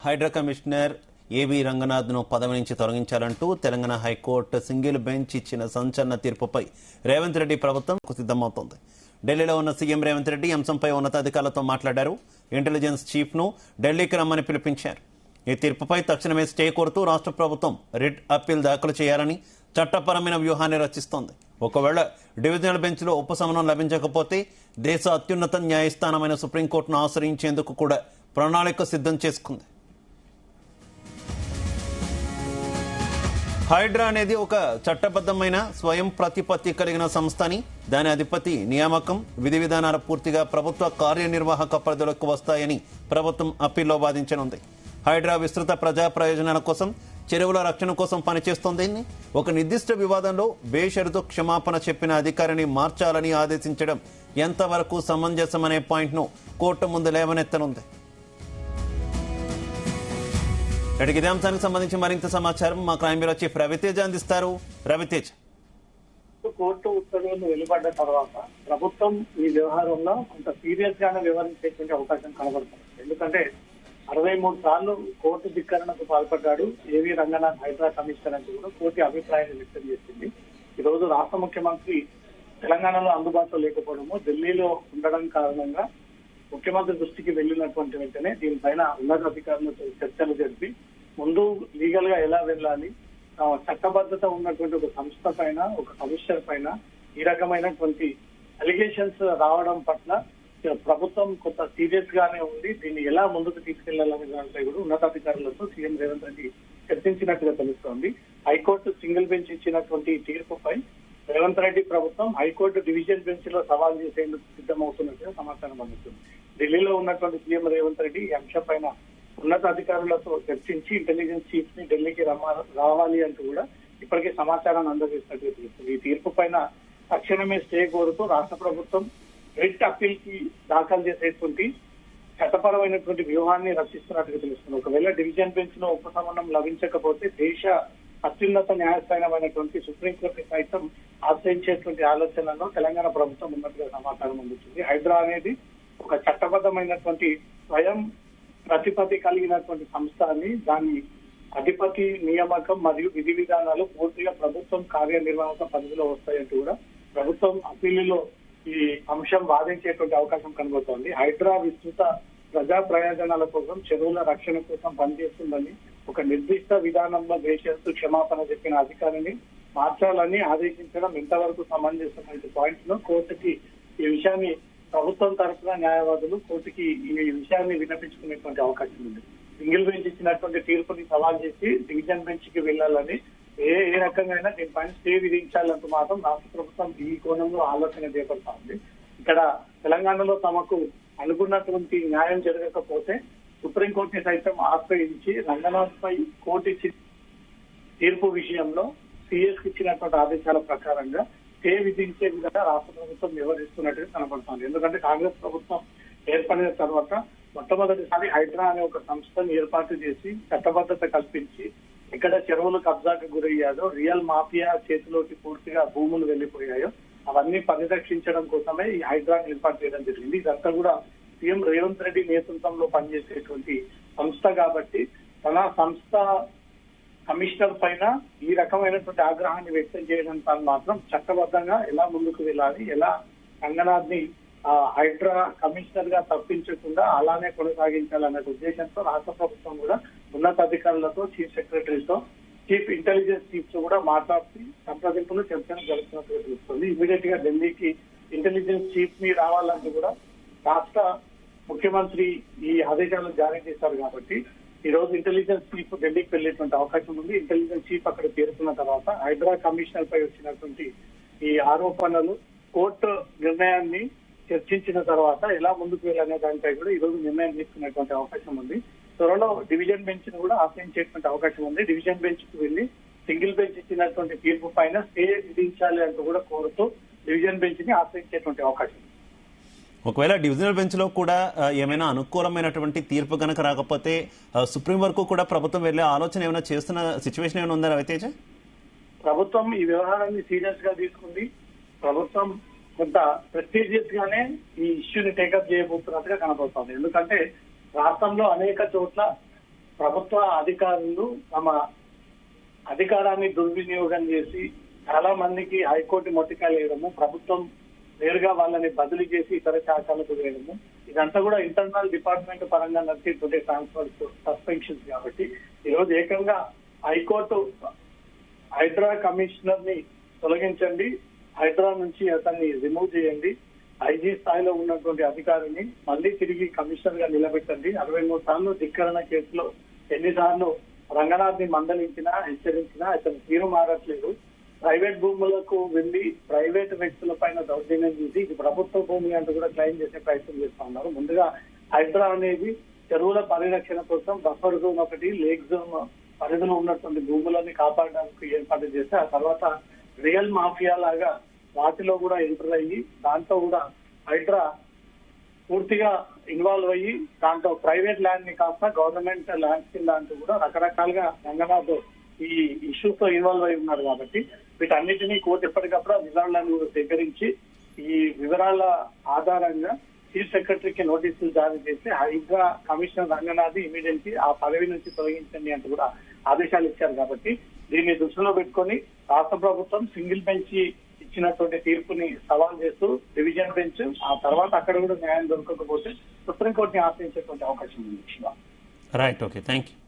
Hydraa commissioner ఏవి రంగనాథ్ను పదవి నుంచి తొలగించాలంటూ తెలంగాణ హైకోర్టు సింగిల్ బెంచ్ ఇచ్చిన సంచలన తీర్పుపై రేవంత్ రెడ్డి ప్రభుత్వం సిద్ధమవుతోంది. ఢిల్లీలో ఉన్న సీఎం రేవంత్ రెడ్డి అంశంపై ఉన్నతాధికారులతో మాట్లాడారు. ఇంటెలిజెన్స్ చీఫ్ ను ఢిల్లీకి రమ్మని పిలుపునిచ్చారు. ఈ తీర్పుపై తక్షణమే స్టే కోరుతూ రాష్ట్ర ప్రభుత్వం రిట్ అప్పీల్ దాఖలు చేయాలని చట్టపరమైన వ్యూహాన్ని రచిస్తోంది. ఒకవేళ డివిజనల్ బెంచ్లో ఉపశమనం లభించకపోతే దేశ అత్యున్నత న్యాయస్థానమైన సుప్రీంకోర్టును ఆశ్రయించేందుకు కూడా ప్రణాళిక సిద్ధం చేసుకుంది. హైడ్రా అనేది ఒక చట్టబద్దమైన స్వయం ప్రతిపత్తి కలిగిన సంస్థ అని, దాని అధిపతి నియామకం విధి విధానాలు పూర్తిగా ప్రభుత్వ కార్యనిర్వాహక పరిధిలోకి వస్తాయని ప్రభుత్వం అప్పీల్లో వాదించనుంది. హైడ్రా విస్తృత ప్రజా ప్రయోజనాల కోసం, చెరువుల రక్షణ కోసం పనిచేస్తోంది. ఒక నిర్దిష్ట వివాదంలో బేషరతు క్షమాపణ చెప్పిన అధికారిని మార్చాలని ఆదేశించడం ఎంతవరకు సమంజసమనే పాయింట్ను కోర్టు ముందు లేవనెత్తనుంది. ఇదే అంశానికి సంబంధించి మరింత సమాచారం మా క్రైమ్ బ్యూరో చీఫ్ రవితేజ అందిస్తారు. రవితేజ్, కోర్టు ఉత్తర్వులు వెలువడ్డ తర్వాత ప్రభుత్వం ఈ వ్యవహారంలో కొంత సీరియస్ గానే వ్యవహరించేటువంటి అవకాశం కనబడుతుంది. ఎందుకంటే 63 సార్లు కోర్టు ధిక్కరణకు పాల్పడ్డాడు ఏవి రంగనాథ్ హైడ్రా కమిషనర్ అని కూడా కోర్టు అభిప్రాయాన్ని వ్యక్తం చేసింది. ఈ రోజు రాష్ట్ర ముఖ్యమంత్రి తెలంగాణలో అందుబాటులో లేకపోవడము, ఢిల్లీలో ఉండడం కారణంగా ముఖ్యమంత్రి దృష్టికి వెళ్లినటువంటి వెంటనే దీనిపైన ఉన్నతాధికారులతో చర్చలు జరిపి ముందు లీగల్ గా ఎలా వెళ్ళాలి, చట్టబద్ధత ఉన్నటువంటి ఒక సంస్థ పైన, ఒక కమిషనర్ పైన ఈ రకమైనటువంటి అలిగేషన్స్ రావడం పట్ల ప్రభుత్వం కొంత సీరియస్ గానే ఉంది. దీన్ని ఎలా ముందుకు తీసుకెళ్లాలనే దానిపై కూడా ఉన్నతాధికారులతో సీఎం రేవంత్ రెడ్డి చర్చించినట్టుగా తెలుస్తోంది. హైకోర్టు సింగిల్ బెంచ్ ఇచ్చినటువంటి తీర్పుపై రేవంత్ రెడ్డి ప్రభుత్వం హైకోర్టు డివిజన్ బెంచ్ లో సవాల్ చేసేందుకు సిద్ధమవుతున్నట్టుగా సమాచారం అందుతుంది. ఢిల్లీలో ఉన్నటువంటి సీఎం రేవంత్ రెడ్డి ఈ అంశం పైన ఉన్నతాధికారులతో చర్చించి ఇంటెలిజెన్స్ చీఫ్ ని ఢిల్లీకి రావాలి అంటూ కూడా ఇప్పటికే సమాచారాన్ని అందజేసినట్టుగా తెలుస్తుంది. ఈ తీర్పు పైన తక్షణమే స్టే కోరుతూ రాష్ట్ర ప్రభుత్వం రిట్ అప్పీల్ కి దాఖలు చేసేటువంటి చట్టపరమైనటువంటి వ్యూహాన్ని రచిస్తున్నట్టుగా తెలుస్తుంది. ఒకవేళ డివిజన్ బెంచ్ లో ఉపశమనం లభించకపోతే దేశ అత్యున్నత న్యాయస్థానమైనటువంటి సుప్రీంకోర్టు సైతం ఆశ్రయించేటువంటి ఆలోచనలో తెలంగాణ ప్రభుత్వం ఉన్నట్టుగా సమాచారం అందుతుంది. హైడ్రా అనేది ఒక చట్టబద్ధమైనటువంటి స్వయం ప్రతిపత్తి కలిగినటువంటి సంస్థ అని, దాని అధిపతి నియామకం మరియు విధి విధానాలు పూర్తిగా ప్రభుత్వం కార్యనిర్వాహక పరిధిలో వస్తాయంటూ కూడా ప్రభుత్వం అప్పీలులో ఈ అంశం వాదించేటువంటి అవకాశం కనబడుతోంది. హైడ్రా విస్తృత ప్రజా ప్రయోజనాల కోసం, చెరువుల రక్షణ కోసం పనిచేస్తుందని ఒక నిర్దిష్ట విధానంలో బేషరతు క్షమాపణ చెప్పిన అధికారిని మార్చాలని ఆదేశించడం ఎంతవరకు సమంజసమైన పాయింట్స్ లో కోర్టుకి ఈ విషయాన్ని ప్రభుత్వం తరఫున న్యాయవాదులు కోర్టుకి ఈ విషయాన్ని విన్నపించుకునేటువంటి అవకాశం ఉంది. సింగిల్ బెంచ్ ఇచ్చినటువంటి తీర్పుని సవాల్ చేసి డివిజన్ బెంచ్ కి వెళ్లాలని, ఏ రకంగా దీనిపైన స్టే విధించాలంటూ మాత్రం రాష్ట్ర ప్రభుత్వం ఈ కోణంలో ఆలోచన చేపడతా ఉంది. ఇక్కడ తెలంగాణలో తమకు అనుకున్నటువంటి న్యాయం జరగకపోతే సుప్రీంకోర్టుని సైతం ఆశ్రయించి రంగనాథ్ పై కోర్టు ఇచ్చిన తీర్పు విషయంలో సిఎస్ ఇచ్చినటువంటి ఆదేశాల ప్రకారంగా స్టే విధించే విధంగా రాష్ట్ర ప్రభుత్వం వ్యవహరిస్తున్నట్టుగా కనబడుతోంది. ఎందుకంటే కాంగ్రెస్ ప్రభుత్వం ఏర్పడిన తర్వాత మొట్టమొదటిసారి హైడ్రా అనే ఒక సంస్థను ఏర్పాటు చేసి చట్టబద్ధత కల్పించి ఎక్కడ చెరువులు కబ్జాకు గురయ్యాదో, రియల్ మాఫియా చేతిలోకి పూర్తిగా భూములు వెళ్లిపోయాయో అవన్నీ పరిరక్షించడం కోసమే ఈ హైడ్రాను ఏర్పాటు చేయడం జరిగింది. ఇదంతా కూడా సీఎం రేవంత్ రెడ్డి నేతృత్వంలో పనిచేసేటువంటి సంస్థ కాబట్టి తన సంస్థ కమిషనర్ పైన ఈ రకమైనటువంటి ఆగ్రహాన్ని వ్యక్తం చేయడం మాత్రం చట్టబద్ధంగా ఎలా ముందుకు వెళ్ళాలి, ఎలా రంగనాథ్ ని హైడ్రా కమిషనర్ గా తప్పించకుండా అలానే కొనసాగించాలనే ఉద్దేశంతో రాష్ట్ర ప్రభుత్వం కూడా ఉన్నతాధికారులతో, చీఫ్ సెక్రటరీతో, చీఫ్ ఇంటెలిజెన్స్ చీఫ్ తో కూడా మాట్లాడి సంప్రదింపులు చర్చలు జరుగుతున్నట్టుగా తెలుస్తుంది. ఇమీడియట్ గా ఢిల్లీకి ఇంటెలిజెన్స్ చీఫ్ ని రావాలంటూ కూడా రాష్ట్ర ముఖ్యమంత్రి ఈ ఆదేశాలను జారీ చేశారు. కాబట్టి ఈ రోజు ఇంటెలిజెన్స్ చీఫ్ ఢిల్లీకి వెళ్లేటువంటి అవకాశం ఉంది. ఇంటెలిజెన్స్ చీఫ్ అక్కడ చేరుకున్న తర్వాత హైడ్రా కమిషనర్ పై వచ్చినటువంటి ఈ ఆరోపణలు, కోర్టు నిర్ణయాన్ని చర్చించిన తర్వాత ఎలా ముందుకు వెళ్ళాలనే దానిపై కూడా ఈ రోజు నిర్ణయం తీసుకునేటువంటి అవకాశం ఉంది. త్వరలో డివిజన్ బెంచ్ ను కూడా ఆశ్రయించేటువంటి అవకాశం ఉంది. డివిజన్ బెంచ్ కు వెళ్లి సింగిల్ బెంచ్ ఇచ్చినటువంటి తీర్పు పైన స్టే విధించాలి అంటూ కూడా కోరుతూ డివిజన్ బెంచ్ ని ఆశ్రయించేటువంటి అవకాశం ఉంది. ఒకవేళ డివిజనల్ బెంచ్ లో కూడా ఏమైనా అనుకూలమైనటువంటి తీర్పు కనుక రాకపోతే సుప్రీం వరకు కూడా ప్రభుత్వం వెళ్లే ఆలోచన ఏమైనా చేస్తున్న సిచ్యువేషన్ ఏమైనా ఉందా రవితేజ? ప్రభుత్వం ఈ వ్యవహారాన్ని సీరియస్ గా తీసుకుంది. ప్రభుత్వం కొంత ప్రెస్టీజియస్ గానే ఈ ఇష్యూని టేకప్ చేయబోతున్నట్టుగా కనబడుతోంది. ఎందుకంటే రాష్ట్రంలో అనేక చోట్ల ప్రభుత్వ అధికారులు తమ అధికారాన్ని దుర్వినియోగం చేసి చాలా మందికి హైకోర్టు మొట్టికాయలు వేయడము, ప్రభుత్వం నేరుగా వాళ్ళని బదిలీ చేసి ఇతర శాఖలకు వేయడము, ఇదంతా కూడా ఇంటర్నల్ డిపార్ట్మెంట్ పరంగా నడిచేటువంటి ట్రాన్స్ఫర్ సస్పెన్షన్స్. కాబట్టి ఈరోజు ఏకంగా హైకోర్టు హైడ్రా కమిషనర్ ని తొలగించండి, హైడ్రా నుంచి అతన్ని రిమూవ్ చేయండి, ఐజీ స్థాయిలో ఉన్నటువంటి అధికారిని మళ్ళీ తిరిగి కమిషనర్ గా నిలబెట్టండి. 63 సార్లు ధిక్కరణ కేసులో ఎన్నిసార్లు రంగనాథ్ ని మందలించినా హెచ్చరించినా అతను తీరు మారట్లేదు. ప్రైవేట్ భూములకు వెళ్లి ప్రైవేట్ వ్యక్తుల పైన దౌర్జన్యం చేసి ఇది ప్రభుత్వ భూమి అంటూ కూడా క్లెయిమ్ చేసే ప్రయత్నం చేస్తా ఉన్నారు. ముందుగా హైడ్రా అనేది చెరువుల పరిరక్షణ కోసం బఫర్ జోన్ ఒకటి, లేక్ జోన్ పరిధిలో ఉన్నటువంటి భూములని కాపాడడానికి ఏర్పాటు చేస్తే ఆ తర్వాత రియల్ మాఫియా లాగా వాటిలో కూడా ఎంటర్ అయ్యి దాంతో కూడా హైడ్రా పూర్తిగా ఇన్వాల్వ్ అయ్యి దాంట్లో ప్రైవేట్ ల్యాండ్ ని కాస్త గవర్నమెంట్ ల్యాండ్స్ కింద అంటూ కూడా రకరకాలుగా రంగనాథ్ ఈ ఇష్యూస్ తో ఇన్వాల్వ్ అయి ఉన్నారు. కాబట్టి వీటన్నిటినీ కోర్టు ఎప్పటికప్పుడు ఆ వివరాలను సేకరించి ఈ వివరాల ఆధారంగా చీఫ్ సెక్రటరీకి నోటీసులు జారీ చేసి హైడ్రా కమిషనర్ రంగనాథ్ ఇమీడియట్లీ ఆ పదవి నుంచి తొలగించండి అంటూ కూడా ఆదేశాలు ఇచ్చారు. కాబట్టి దీన్ని దృష్టిలో పెట్టుకొని రాష్ట్ర ప్రభుత్వం సింగిల్ బెంచ్ ఇచ్చినటువంటి తీర్పుని సవాల్ చేస్తూ డివిజన్ బెంచ్ ఆ తర్వాత అక్కడ కూడా న్యాయం దొరకకపోతే సుప్రీంకోర్టుని ఆశ్రయించేటువంటి అవకాశం ఉంది. Right, okay, thank you.